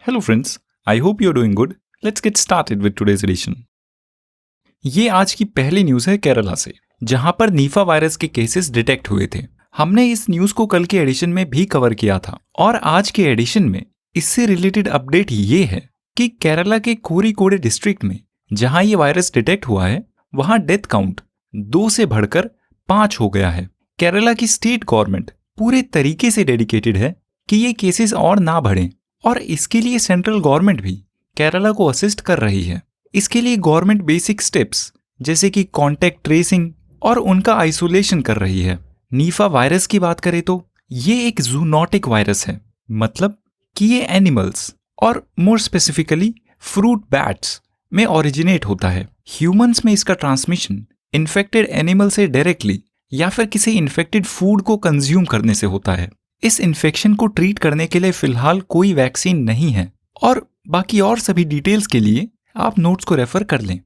Hello friends, I hope you're doing good. Let's get started with today's edition. ये आज की पहली news है केरला से, जहां पर नीफा वायरस के केसेस डिटेक्ट हुए थे। हमने इस न्यूज़ को कल के एडिशन में भी कवर किया था और आज के एडिशन में इससे रिलेटेड अपडेट ये है कि केरला के कोरिकोड डिस्ट्रिक्ट में जहां ये वायरस डिटेक्ट हुआ है, वहां डेथ काउंट 2 से बढ़कर 5 हो गया है। केरला की स्टेट गवर्नमेंट पूरे तरीके से डेडिकेटेड है कि ये केसेस और ना बढ़ें और इसके लिए सेंट्रल गवर्नमेंट भी केरला को असिस्ट कर रही है। इसके लिए गवर्नमेंट बेसिक स्टेप्स जैसे कि कॉन्टैक्ट ट्रेसिंग और उनका आइसोलेशन कर रही है। नीफा वायरस की बात करें तो ये एक जूनोटिक वायरस है, मतलब कि ये एनिमल्स और मोर स्पेसिफिकली फ्रूट बैट्स में ओरिजिनेट होता है। ह्यूमंस में इसका ट्रांसमिशन इन्फेक्टेड एनिमल से डायरेक्टली या फिर किसी इन्फेक्टेड फूड को कंज्यूम करने से होता है। इस इन्फेक्शन को ट्रीट करने के लिए फिलहाल कोई वैक्सीन नहीं है और बाकी और सभी डिटेल्स के लिए आप नोट्स को रेफर कर लें।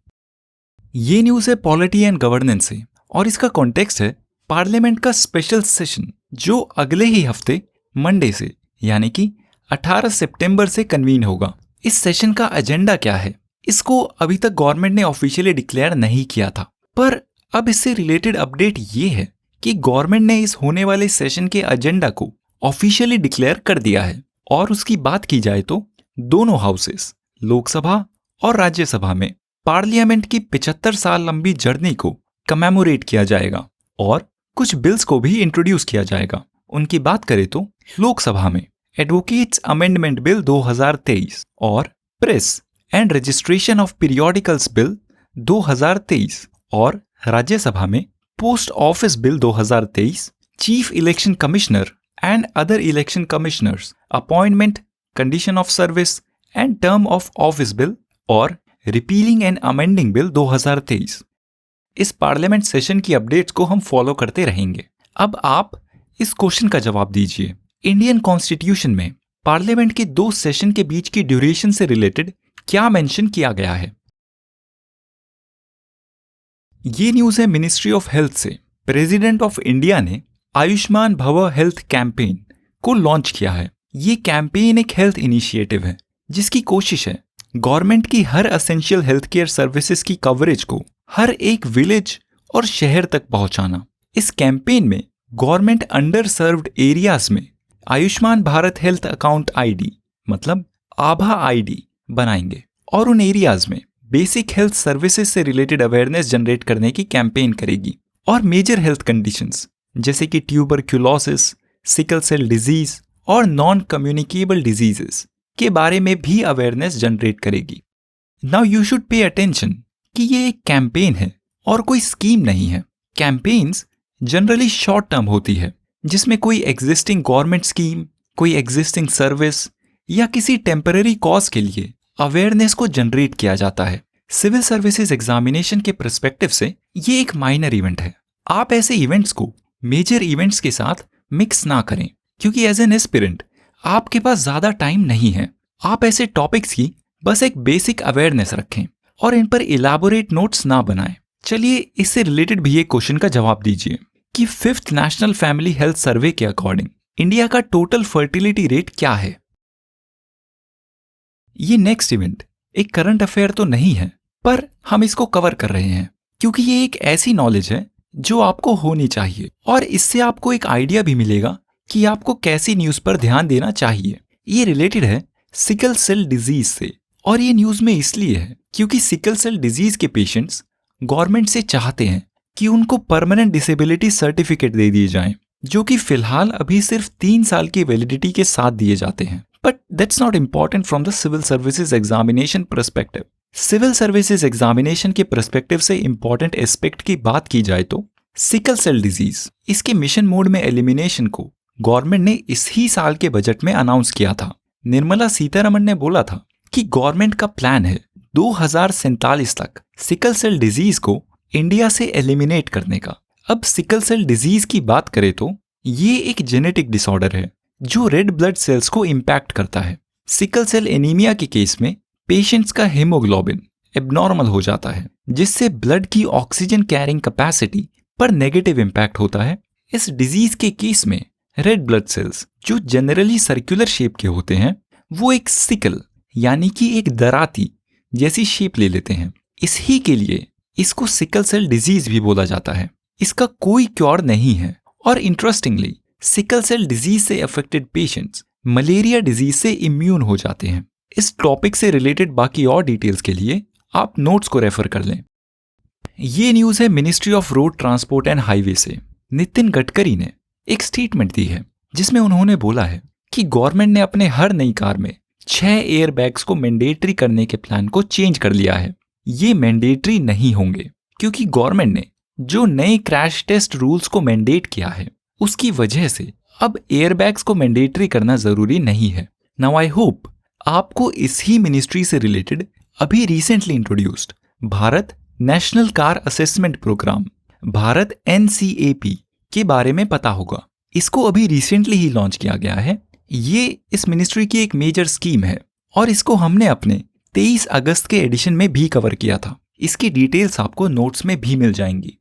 ये न्यूज़ है पॉलिटी एंड गवर्नेंस से और इसका कॉन्टेक्स्ट है पार्लियामेंट का स्पेशल सेशन जो अगले ही हफ्ते मंडे से यानी कि 18 सितंबर से कन्वीन होगा। इस सेशन का एजेंडा क्या है, इसको अभी तक गवर्नमेंट ने ऑफिशियली डिक्लेयर नहीं किया था, पर अब इससे रिलेटेड अपडेट ये है कि गवर्नमेंट ने इस होने वाले सेशन के एजेंडा को ऑफिशियली डिक्लेयर कर दिया है। और उसकी बात की जाए तो दोनों हाउसेस लोकसभा और राज्यसभा में पार्लियामेंट की 75 साल लंबी जर्नी को कमेमोरेट किया जाएगा और कुछ बिल्स को भी इंट्रोड्यूस किया जाएगा। उनकी बात करें तो लोकसभा में एडवोकेट्स अमेंडमेंट बिल 2023 और press and registration of periodicals bill 2023 और राज्यसभा में post office bill 2023, chief election commissioner and other election commissioners, appointment, condition of service and term of office bill और repealing and amending bill 2023। इस parliament session की updates को हम follow करते रहेंगे। अब आप इस क्वेश्चन का जवाब दीजिए, इंडियन कॉन्स्टिट्यूशन में पार्लियामेंट के 2 सेशन के बीच की ड्यूरेशन से रिलेटेड क्या मेंशन किया गया है? ये न्यूज़ है मिनिस्ट्री ऑफ हेल्थ से। प्रेसिडेंट ऑफ इंडिया ने आयुष्मान भव हेल्थ कैंपेन को लॉन्च किया है। ये कैंपेन एक हेल्थ इनिशिएटिव है जिसकी कोशिश है गवर्नमेंट की हर एसेंशियल हेल्थ केयर सर्विसेज की कवरेज को हर एक विलेज और शहर तक पहुंचाना। इस कैंपेन में गवर्नमेंट अंडर सर्व्ड एरियाज में Ayushman Bharat health account ID मतलब आभा आईडी बनाएंगे और उन एरियाज में बेसिक हेल्थ सर्विसेज से रिलेटेड अवेयरनेस जनरेट करने की कैंपेन करेगी और मेजर हेल्थ कंडीशंस जैसे कि ट्यूबरक्यूलोसिस, सिकल सेल डिजीज और नॉन कम्युनिकेबल डिजीजेस के बारे में भी अवेयरनेस जनरेट करेगी। Now you should pay attention कि ये एक कैंपेन है और कोई स्कीम नहीं है। कैंपेन्स जनरली शॉर्ट टर्म होती है जिसमें कोई एग्जिस्टिंग गवर्नमेंट स्कीम, कोई एग्जिस्टिंग सर्विस या किसी टेम्पररी कॉज के लिए अवेयरनेस को जनरेट किया जाता है। सिविल सर्विसेज एग्जामिनेशन के पर्सपेक्टिव से ये एक माइनर इवेंट है। आप ऐसे इवेंट्स को मेजर इवेंट्स के साथ मिक्स ना करें क्योंकि एज एन एस्पिरेंट आपके पास ज्यादा टाइम नहीं है। आप ऐसे टॉपिक्स की बस एक बेसिक अवेयरनेस रखें और इन पर इलाबोरेट नोट्स ना बनाएं। चलिए इससे रिलेटेड भी एक क्वेश्चन का जवाब दीजिए कि 5th national family health survey के अकॉर्डिंग इंडिया का टोटल फर्टिलिटी रेट क्या है? ये नेक्स्ट इवेंट एक करंट अफेयर तो नहीं है, पर हम इसको कवर कर रहे हैं क्योंकि ये एक ऐसी नॉलेज है जो आपको होनी चाहिए और इससे आपको एक आइडिया भी मिलेगा कि आपको कैसी न्यूज़ पर ध्यान देना चाहिए। ये रिलेटेड है सिकल सेल डिजीज से और ये न्यूज़ में इसलिए है क्योंकि सिकल सेल डिजीज के पेशेंट्स गवर्नमेंट से चाहते हैं कि उनको परमानेंट डिसेबिलिटी सर्टिफिकेट दे दिए जाएं, जो कि फिलहाल अभी सिर्फ 3 साल की वैलिडिटी के साथ दिए जाते हैं। But that's not important from the civil services examination perspective. Civil services examination के पर्सपेक्टिव से इंपॉर्टेंट एस्पेक्ट की बात की जाए तो सिकल सेल डिजीज, इसके मिशन मोड में एलिमिनेशन को गवर्नमेंट ने इस ही साल के बजट में अनाउंस किया था। निर्मला सीतारमण ने बोला था कि गवर्नमेंट का प्लान है 2047 तक सिकल सेल डिजीज को इंडिया से एलिमिनेट करने का। अब सिकल सेल डिजीज की बात करें तो ये एक जेनेटिक डिसऑर्डर है जो रेड ब्लड सेल्स को इम्पैक्ट करता है। सिकल सेल एनीमिया के केस में पेशेंट्स का हीमोग्लोबिन एबनॉर्मल हो जाता है जिससे ब्लड की ऑक्सीजन कैरिंग कैपेसिटी पर नेगेटिव इम्पैक्ट होता है। इस डिजीज के केस में रेड ब्लड सेल्स जो जनरली सर्कुलर शेप के होते हैं वो एक सिकल यानी कि एक दराती जैसी शेप ले लेते हैं। इसी के लिए इसको सिकल सेल डिजीज भी बोला जाता है। इसका कोई क्योर नहीं है और इंटरेस्टिंगली सिकल सेल डिजीज से अफेक्टेड पेशेंट्स मलेरिया डिजीज से इम्यून हो जाते हैं। इस टॉपिक से रिलेटेड बाकी और डिटेल्स के लिए आप नोट्स को रेफर कर लें। ये न्यूज़ है ministry of road transport and highway से। नितिन गडकरी ने एक स्टेटमेंट दी है जिसमें उन्होंने बोला है कि गवर्नमेंट ने अपने हर नई कार में 6 एयर बैग्स को मैंडेटरी करने के प्लान को चेंज कर लिया है। ये मैंडेटरी नहीं होंगे क्योंकि गवर्नमेंट ने जो नए क्रैश टेस्ट रूल्स को मैंडेट किया है उसकी वजह से अब एयर बैग्स को मैंडेटरी करना जरूरी नहीं है। नाउ आई होप आपको इसी मिनिस्ट्री से रिलेटेड अभी recently introduced Bharat national car assessment program Bharat NCAP के बारे में पता होगा। इसको अभी रिसेंटली ही लॉन्च किया गया है। ये इस मिनिस्ट्री की एक मेजर स्कीम है और इसको हमने अपने 23 अगस्त के एडिशन में भी कवर किया था। इसकी डिटेल्स आपको नोट्स में भी मिल जाएंगी।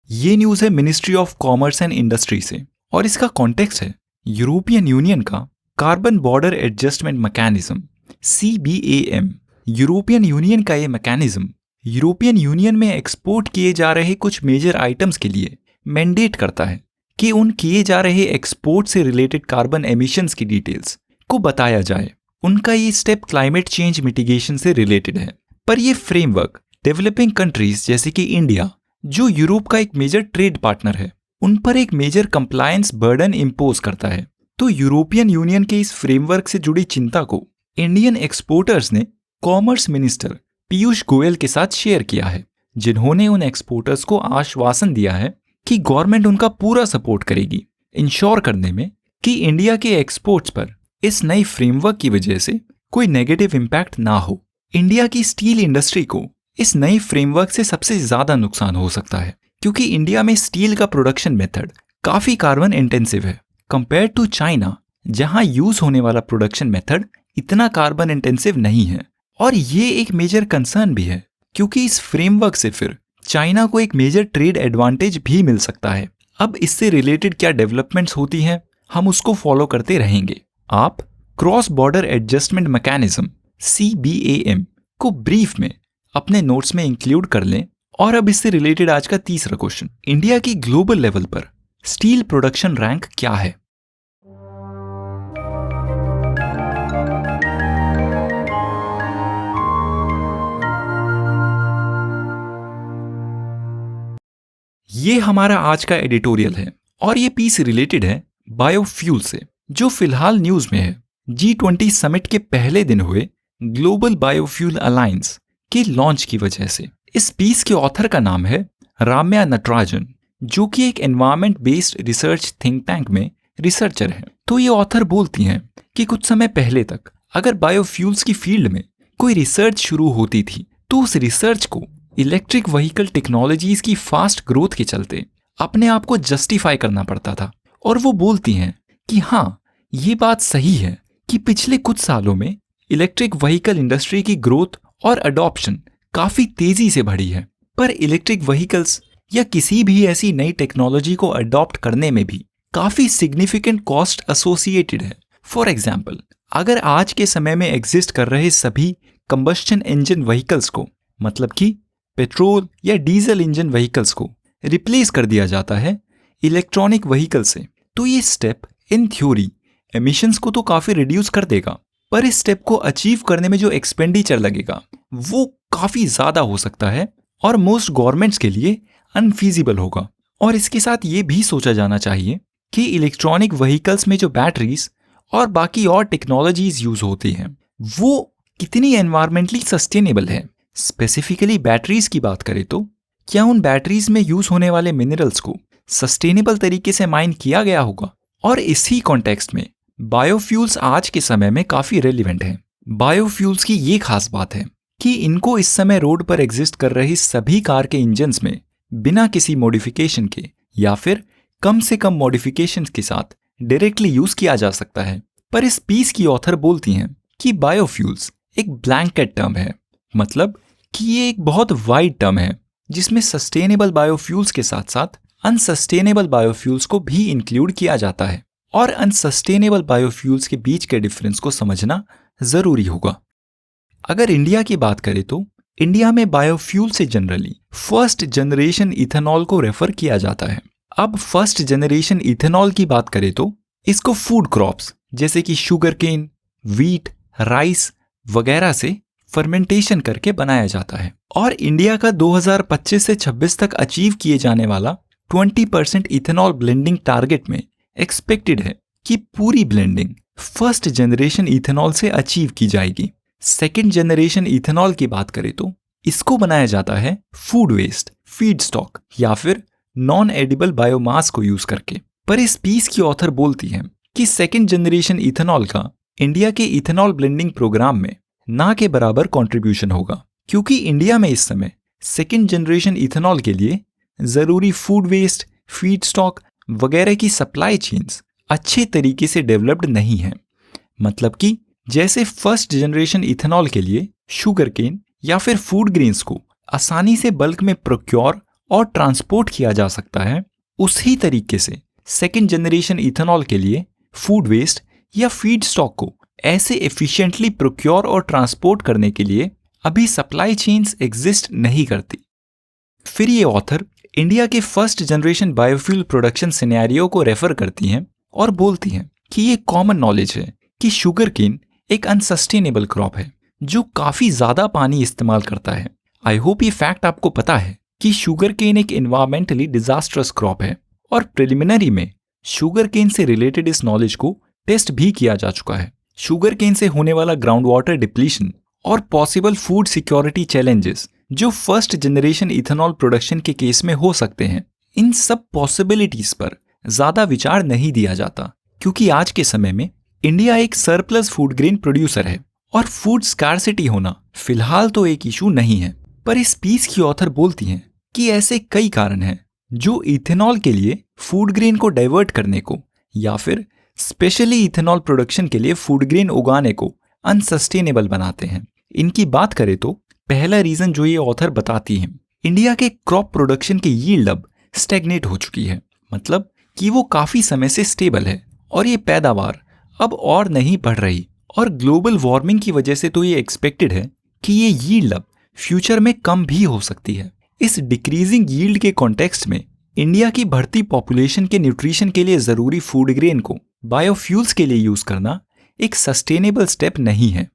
ये न्यूज़ है ministry of commerce and industry से और इसका कॉन्टेक्स्ट है यूरोपियन यूनियन का carbon border adjustment mechanism CBAM। European union का ये मैकेनिज्म यूरोपियन यूनियन में एक्सपोर्ट किए जा रहे कुछ मेजर आइटम्स के लिए मैंडेट करता है कि उन किए जा रहे एक्सपोर्ट से रिलेटेड कार्बन एमिशंस की डिटेल्स को बताया जाए। उनका ये स्टेप क्लाइमेट चेंज मिटिगेशन से रिलेटेड है, पर ये फ्रेमवर्क डेवलपिंग कंट्रीज जैसे कि इंडिया, जो यूरोप का एक मेजर ट्रेड पार्टनर है, उन पर एक मेजर कंप्लायंस बर्डन इम्पोज करता है। तो यूरोपियन यूनियन के इस फ्रेमवर्क से जुड़ी चिंता को इंडियन एक्सपोर्टर्स ने कॉमर्स मिनिस्टर पीयूष गोयल के साथ शेयर किया है, जिन्होंने उन एक्सपोर्टर्स को आश्वासन दिया है कि गवर्नमेंट उनका पूरा सपोर्ट करेगी इंश्योर करने में कि इंडिया के एक्सपोर्ट्स पर इस नई फ्रेमवर्क की वजह से कोई नेगेटिव इम्पैक्ट ना हो। इंडिया की स्टील इंडस्ट्री को इस नई फ्रेमवर्क से सबसे ज्यादा नुकसान हो सकता है क्योंकि इंडिया में स्टील का प्रोडक्शन मेथड काफी कार्बन इंटेंसिव है कंपेयर टू चाइना, जहां यूज होने वाला प्रोडक्शन मेथड इतना कार्बन इंटेंसिव नहीं है। और ये एक मेजर कंसर्न भी है क्योंकि इस फ्रेमवर्क से फिर चाइना को एक मेजर ट्रेड एडवांटेज भी मिल सकता है। अब इससे रिलेटेड क्या डेवलपमेंट्स होती हैं हम उसको फॉलो करते रहेंगे। आप cross border adjustment mechanism CBAM को ब्रीफ में अपने नोट्स में इंक्लूड कर लें। और अब इससे रिलेटेड आज का तीसरा क्वेश्चन, इंडिया की ग्लोबल लेवल पर स्टील प्रोडक्शन रैंक क्या है? ये हमारा आज का एडिटोरियल है और ये पीस रिलेटेड है बायोफ्यूल से, जो फिलहाल न्यूज में है। G20 समिट के पहले दिन हुए ग्लोबल बायोफ्यूल अलायंस के लॉन्च की वजह से। इस पीस के ऑथर का नाम है राम्या नटराजन, जो कि एक environment based research think tank में रिसर्चर है। तो ये ऑथर बोलती हैं कि कुछ समय पहले तक अगर बायोफ्यूल्स की फील्ड में कोई रिसर्च शुरू होती थी तो उस रिसर्च को इलेक्ट्रिक व्हीकल टेक्नोलॉजीज की फास्ट ग्रोथ के चलते अपने आप को जस्टिफाई करना पड़ता था। और वो बोलती हैं कि हाँ, ये बात सही है कि पिछले कुछ सालों में इलेक्ट्रिक व्हीकल इंडस्ट्री की ग्रोथ और अडॉप्शन काफी तेजी से बढ़ी है, पर इलेक्ट्रिक व्हीकल्स या किसी भी ऐसी नई टेक्नोलॉजी को अडॉप्ट करने में भी काफी सिग्निफिकेंट कॉस्ट एसोसिएटेड है। फॉर एग्जाम्पल, अगर आज के समय में एग्जिस्ट कर रहे सभी कंबस्शन इंजन व्हीकल्स को, मतलब कि पेट्रोल या डीजल इंजन व्हीकल्स को रिप्लेस कर दिया जाता है इलेक्ट्रॉनिक व्हीकल से, तो ये स्टेप इन थ्योरी एमिशंस को तो काफी रिड्यूस कर देगा, पर इस स्टेप को अचीव करने में जो एक्सपेंडिचर लगेगा वो काफी ज्यादा हो सकता है और मोस्ट गवर्नमेंट्स के लिए अनफीजिबल होगा। और इसके साथ ये भी सोचा जाना चाहिए कि इलेक्ट्रॉनिक व्हीकल्स में जो बैटरीज और बाकी और टेक्नोलॉजीज यूज होती हैं वो कितनी एनवायरमेंटली सस्टेनेबल है। स्पेसिफिकली बैटरीज की बात करें तो क्या उन बैटरीज में यूज होने वाले मिनरल्स को सस्टेनेबल तरीके से माइन किया गया होगा। और इसी कॉन्टेक्स्ट में बायोफ्यूल्स आज के समय में काफी रेलिवेंट हैं। बायोफ्यूल्स की ये खास बात है कि इनको इस समय रोड पर एग्जिस्ट कर रही सभी कार के इंजन्स में बिना किसी मॉडिफिकेशन के या फिर कम से कम मॉडिफिकेशंस के साथ डायरेक्टली यूज किया जा सकता है। पर इस पीस की ऑथर बोलती हैं कि बायोफ्यूल्स एक ब्लैंकेट टर्म है, मतलब कि ये एक बहुत वाइड टर्म है जिसमें सस्टेनेबल बायोफ्यूल्स के साथ साथ अनसस्टेनेबल बायोफ्यूल्स को भी इंक्लूड किया जाता है। और अनसस्टेनेबल बायोफ्यूल्स के बीच के डिफरेंस को समझना जरूरी होगा। अगर इंडिया की बात करें तो इंडिया में बायोफ्यूल से जनरली फर्स्ट जनरेशन इथेनॉल को रेफर किया जाता है। अब फर्स्ट जनरेशन इथेनॉल की बात करें तो इसको फूड क्रॉप्स जैसे कि शुगर केन, व्हीट, राइस वगैरह से फर्मेंटेशन करके बनाया जाता है। और इंडिया का 2025 से 26 तक अचीव किए जाने वाला 20% इथेनॉल ब्लेंडिंग टारगेट में एक्सपेक्टेड है कि पूरी ब्लेंडिंग फर्स्ट जनरेशन इथेनॉल से अचीव की जाएगी। सेकेंड जनरेशन इथेनॉल की बात करें तो इसको बनाया जाता है फूड वेस्ट, फीड स्टॉक या फिर नॉन एडिबल बायोमास को यूज करके। पर इस पीस की ऑथर बोलती है कि सेकेंड जनरेशन इथेनॉल का इंडिया के इथेनॉल ब्लेंडिंग प्रोग्राम में ना के बराबर कंट्रीब्यूशन होगा, क्योंकि इंडिया में इस समय सेकेंड जनरेशन इथेनॉल के लिए जरूरी फूड वेस्ट, फीड स्टॉक वगैरह की सप्लाई चेन्स अच्छे तरीके से डेवलप्ड नहीं है। मतलब कि जैसे फर्स्ट जनरेशन इथेनॉल के लिए शुगर केन या फिर फूड ग्रेन्स को आसानी से बल्क में प्रोक्योर और ट्रांसपोर्ट किया जा सकता है, उसी तरीके से सेकेंड जनरेशन इथेनॉल के लिए फूड वेस्ट या फीड स्टॉक को ऐसे एफिशिएंटली प्रोक्योर और ट्रांसपोर्ट करने के लिए अभी सप्लाई चेन्स एग्जिस्ट नहीं करती। फिर ये ऑथर इंडिया के first generation biofuel production scenario को रेफर करती हैं और बोलती हैं कि ये कॉमन नॉलेज है कि शुगर केन एक अनसस्टेनेबल क्रॉप है जो काफी ज्यादा पानी इस्तेमाल करता है। आई होप ये फैक्ट आपको पता है कि शुगर केन एक एनवायरमेंटली डिजास्ट्रस क्रॉप है और प्रिलिमिनरी में शुगर केन से रिलेटेड इस नॉलेज को टेस्ट भी किया जा चुका है। शुगर केन से होने वाला ग्राउंड वाटर डिप्लीशन और पॉसिबल फूड सिक्योरिटी चैलेंजेस जो फर्स्ट जनरेशन इथेनॉल प्रोडक्शन के केस में हो सकते हैं, इन सब पॉसिबिलिटीज पर ज्यादा विचार नहीं दिया जाता, क्योंकि आज के समय में इंडिया एक सरप्लस फूड ग्रेन प्रोड्यूसर है और फूड स्कार्सिटी होना फिलहाल तो एक इशू नहीं है। पर इस पीस की ऑथर बोलती हैं कि ऐसे कई कारण हैं जो इथेनॉल के लिए फूड ग्रेन को डाइवर्ट करने को या फिर स्पेशली इथेनॉल प्रोडक्शन के लिए फूड ग्रेन उगाने को अनसस्टेनेबल बनाते हैं। इनकी बात करें तो पहला रीजन जो ये ऑथर बताती हैं, इंडिया के क्रॉप प्रोडक्शन की यील्ड अब स्टैग्नेट हो चुकी है, मतलब कि वो काफी समय से स्टेबल है और ये पैदावार अब और नहीं बढ़ रही। और ग्लोबल वार्मिंग की वजह से तो ये एक्सपेक्टेड है कि ये यील्ड अब फ्यूचर में कम भी हो सकती है। इस डिक्रीजिंग यील्ड के कॉन्टेक्स्ट में इंडिया की बढ़ती पॉपुलेशन के न्यूट्रिशन के लिए जरूरी फूड ग्रेन को बायोफ्यूल्स के लिए यूज करना एक सस्टेनेबल स्टेप नहीं है।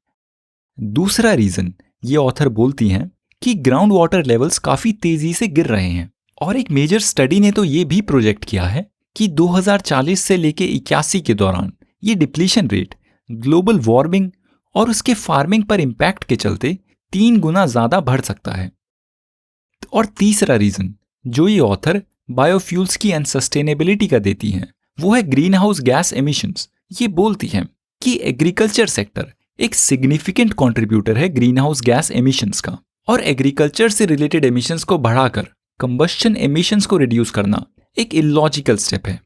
दूसरा रीजन ये ऑथर बोलती हैं कि ग्राउंड वाटर लेवल्स काफी तेजी से गिर रहे हैं और एक मेजर स्टडी ने तो ये भी प्रोजेक्ट किया है कि 2040 से लेके 81 के दौरान ये डिप्लीशन रेट ग्लोबल वार्मिंग और उसके फार्मिंग पर इम्पैक्ट के चलते 3 गुना ज्यादा बढ़ सकता है। और तीसरा रीजन जो ये ऑथर बायोफ्यूल्स की अनसस्टेनेबिलिटी का देती हैं वो है ग्रीन हाउस गैस एमिशंस। ये बोलती हैं कि एग्रीकल्चर सेक्टर एक सिग्निफिकेंट कंट्रीब्यूटर है ग्रीन हाउस गैस एमिशंस का, और एग्रीकल्चर से रिलेटेड एमिशंस को बढ़ाकर कंबस्शन एमिशंस को रिड्यूस करना एक इलॉजिकल स्टेप है।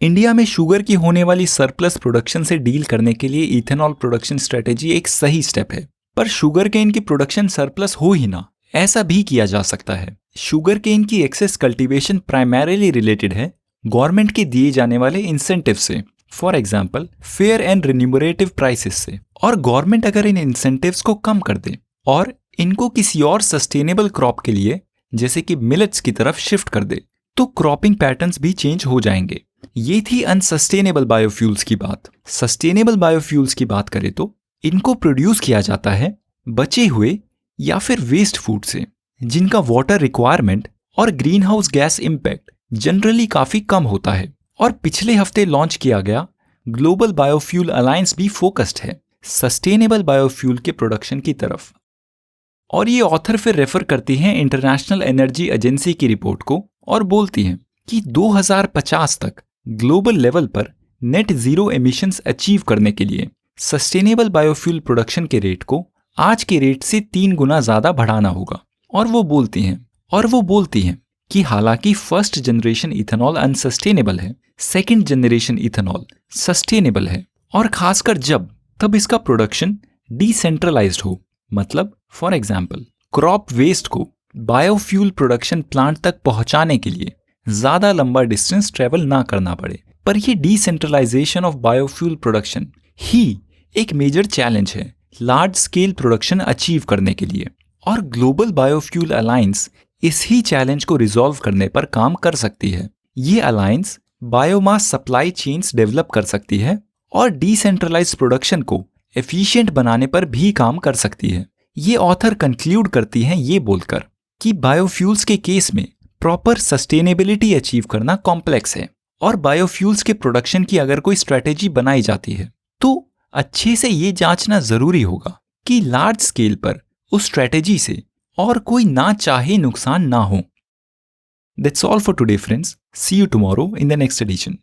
इंडिया में शुगर की होने वाली सरप्लस प्रोडक्शन से डील करने के लिए इथेनॉल प्रोडक्शन स्ट्रेटेजी एक सही स्टेप है, पर शुगर केन की प्रोडक्शन सरप्लस हो ही ना, ऐसा भी किया जा सकता है। शुगर केन की एक्सेस कल्टीवेशन प्राइमरीली रिलेटेड है गवर्नमेंट के दिए जाने वाले इंसेंटिव से, for example fair and remunerative prices से। और गवर्नमेंट अगर इन इंसेंटिव्स को कम कर दे और इनको किसी और सस्टेनेबल क्रॉप के लिए जैसे कि मिलेट्स की तरफ शिफ्ट कर दे तो क्रॉपिंग पैटर्न्स भी चेंज हो जाएंगे। ये थी अनसस्टेनेबल बायोफ्यूल्स की बात। सस्टेनेबल बायोफ्यूल्स की बात करें तो इनको प्रोड्यूस किया जाता है बचे हुए या फिर वेस्ट फूड से, जिनका वाटर रिक्वायरमेंट और green house gas impact generally काफी कम होता है। और पिछले हफ्ते लॉन्च किया गया ग्लोबल बायोफ्यूल अलायंस भी फोकस्ड है सस्टेनेबल बायोफ्यूल के प्रोडक्शन की तरफ। और ये ऑथर फिर रेफर करती हैं इंटरनेशनल एनर्जी एजेंसी की रिपोर्ट को और बोलती हैं कि 2050 तक ग्लोबल लेवल पर नेट जीरो एमिशंस अचीव करने के लिए सस्टेनेबल बायोफ्यूल प्रोडक्शन के रेट को आज के रेट से 3 गुना ज्यादा बढ़ाना होगा। और वो बोलती हैं कि हालांकि फर्स्ट जनरेशन इथेनॉल अनसस्टेनेबल है, सेकंड जनरेशन इथेनॉल सस्टेनेबल है, और खासकर तब इसका प्रोडक्शन डिसेंट्रलाइज्ड हो। मतलब फॉर एग्जांपल क्रॉप वेस्ट को बायोफ्यूल प्रोडक्शन प्लांट तक पहुंचाने के लिए ज्यादा लंबा डिस्टेंस ट्रेवल ना करना पड़े। पर ये डिसेंट्रलाइजेशन ऑफ बायोफ्यूल प्रोडक्शन ही एक मेजर चैलेंज है लार्ज स्केल प्रोडक्शन अचीव करने के लिए, और ग्लोबल बायोफ्यूल अलायंस इस ही चैलेंज को रिजॉल्व करने पर काम कर सकती है। ये alliance biomass supply chains develop कर सकती है और डिसेंट्रलाइज्ड प्रोडक्शन को एफिशिएंट बनाने पर भी काम कर सकती है। ये ऑथर कंक्लूड करती हैं ये बोलकर कि बायोफ्यूल्स के केस में प्रॉपर सस्टेनेबिलिटी अचीव करना कॉम्प्लेक्स है, और बायोफ्यूल्स के प्रोडक्शन की अगर कोई स्ट्रेटेजी बनाई जाती है तो अच्छे से ये जांचना जरूरी होगा कि लार्ज स्केल पर उस स्ट्रेटेजी से और कोई ना चाहे नुकसान ना हो। That's all for today, friends. See you tomorrow in the next edition.